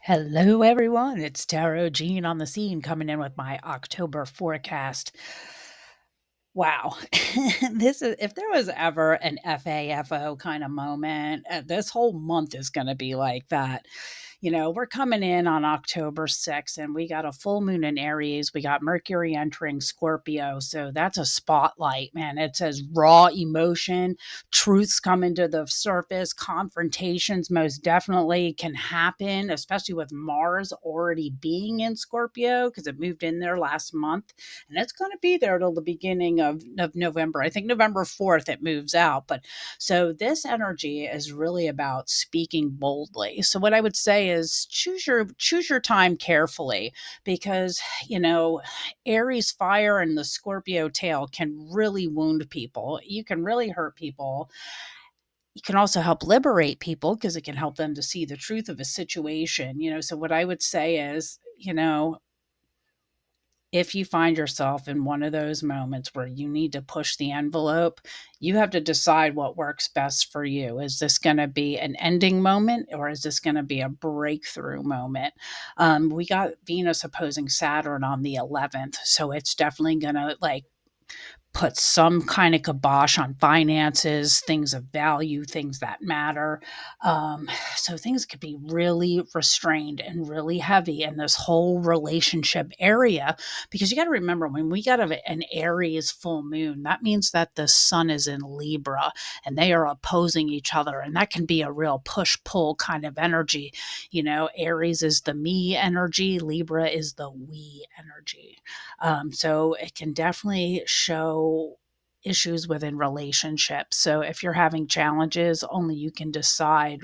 Hello, everyone. It's Tarot Jean on the scene coming in with my October forecast. Wow. This is if there was ever an FAFO kind of moment, this whole month is going to be like that. We're coming in on October 6th and we got a full moon in Aries. We got Mercury entering Scorpio. So that's a spotlight, man. It says raw emotion, truths coming to the surface, confrontations most definitely can happen, especially with Mars already being in Scorpio because it moved in there last month and it's going to be there till the beginning of November. I think November 4th it moves out. But so this energy is really about speaking boldly. So what I would say is choose your time carefully because, Aries fire and the Scorpio tail can really wound people. You can really hurt people. You can also help liberate people because it can help them to see the truth of a situation. So what I would say is, if you find yourself in one of those moments where you need to push the envelope, you have to decide what works best for you. Is this going to be an ending moment or is this going to be a breakthrough moment? We got Venus opposing Saturn on the 11th. So it's definitely going to put some kind of kibosh on finances, things of value, things that matter. So things could be really restrained and really heavy in this whole relationship area because you got to remember when we got an Aries full moon, that means that the sun is in Libra and they are opposing each other. And that can be a real push pull kind of energy. Aries is the me energy, Libra is the we energy. So it can definitely show issues within relationships. So if you're having challenges, only you can decide,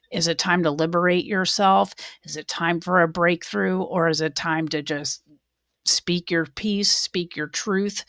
is it time to liberate yourself? Is it time for a breakthrough? Or is it time to just speak your piece, speak your truth,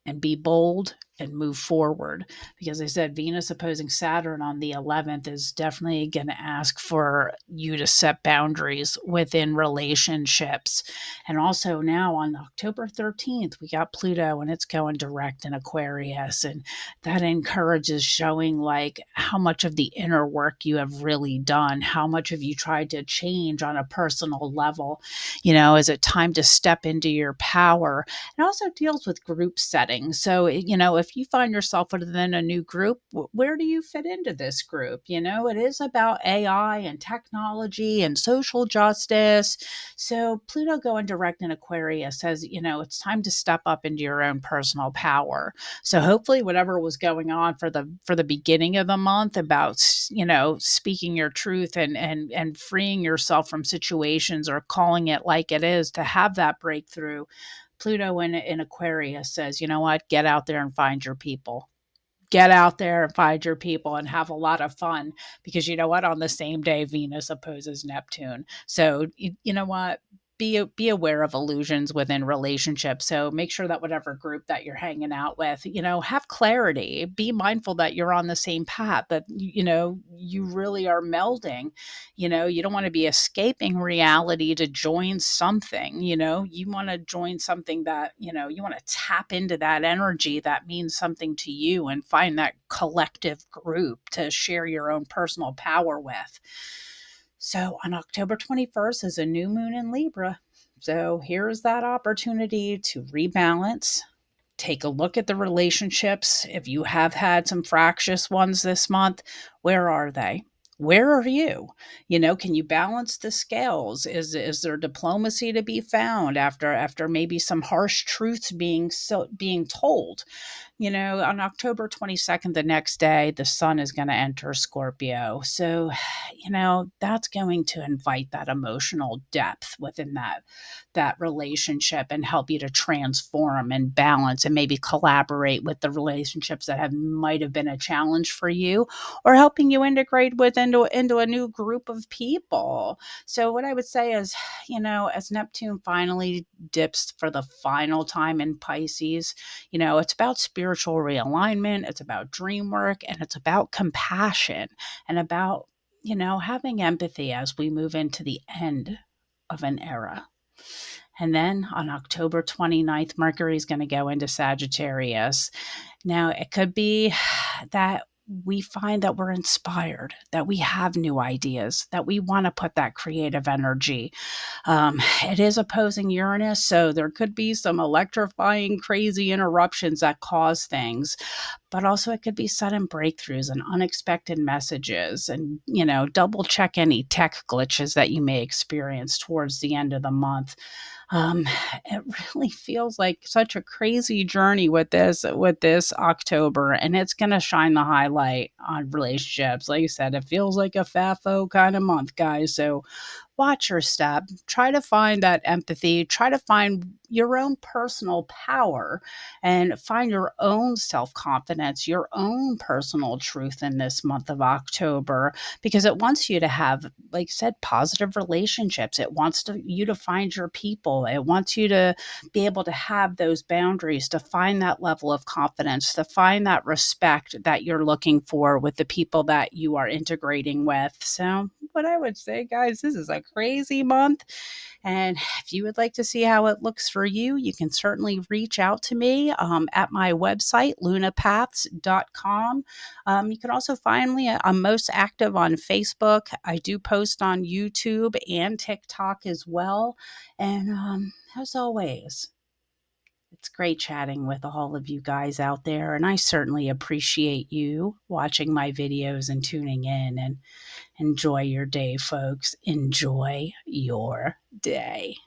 and be bold and move forward? Because I said Venus opposing Saturn on the 11th is definitely going to ask for you to set boundaries within relationships. And also now on October 13th, we got Pluto and it's going direct in Aquarius. And that encourages showing like how much of the inner work you have really done, how much have you tried to change on a personal level. Is it time to step into your power? It also deals with group settings. So, if you find yourself within a new group, where do you fit into this group? It is about AI and technology and social justice. So, Pluto going direct in Aquarius says, it's time to step up into your own personal power. So, hopefully, whatever was going on for the beginning of the month about, speaking your truth and freeing yourself from situations or calling it like it is to have that breakthrough. Pluto in Aquarius says, you know what, get out there and find your people. Get out there and find your people and have a lot of fun because you know what? On the same day, Venus opposes Neptune. So, you know what? Be aware of illusions within relationships. So make sure that whatever group that you're hanging out with, have clarity. Be mindful that you're on the same path, that, you really are melding. You don't want to be escaping reality to join something. You want to join something that, you want to tap into that energy that means something to you and find that collective group to share your own personal power with. So on October 21st is a new moon in Libra. So here's that opportunity to rebalance, take a look at the relationships. If you have had some fractious ones this month, where are they? Where are you? Can you balance the scales? Is there diplomacy to be found after maybe some harsh truths being told? On October 22nd, the next day, the sun is going to enter Scorpio. So, that's going to invite that emotional depth within that relationship and help you to transform and balance and maybe collaborate with the relationships that might have been a challenge for you or helping you integrate into a new group of people. So what I would say is, as Neptune finally dips for the final time in Pisces, it's about spiritual realignment, it's about dream work, and it's about compassion and about, having empathy as we move into the end of an era. And then on October 29th, Mercury is going to go into Sagittarius. Now, it could be that we find that we're inspired, that we have new ideas, that we want to put that creative energy. It is opposing Uranus, so there could be some electrifying, crazy interruptions that cause things, but also it could be sudden breakthroughs and unexpected messages. And, double check any tech glitches that you may experience towards the end of the month. Um, it really feels like such a crazy journey with this October, and it's going to shine the highlight on relationships. Like I said, it feels like a FAFO kind of month, guys. So watch your step, try to find that empathy, try to find your own personal power and find your own self-confidence, your own personal truth in this month of October, because it wants you to have, like I said, positive relationships. It wants you to find your people. It wants you to be able to have those boundaries, to find that level of confidence, to find that respect that you're looking for with the people that you are integrating with. So what I would say, guys, this is a crazy month. And if you would like to see how it looks for you, you can certainly reach out to me at my website, lunapaths.com. You can also find me. I'm most active on Facebook. I do post on YouTube and TikTok as well. And as always, it's great chatting with all of you guys out there. And I certainly appreciate you watching my videos and tuning in. And enjoy your day, folks. Enjoy your day.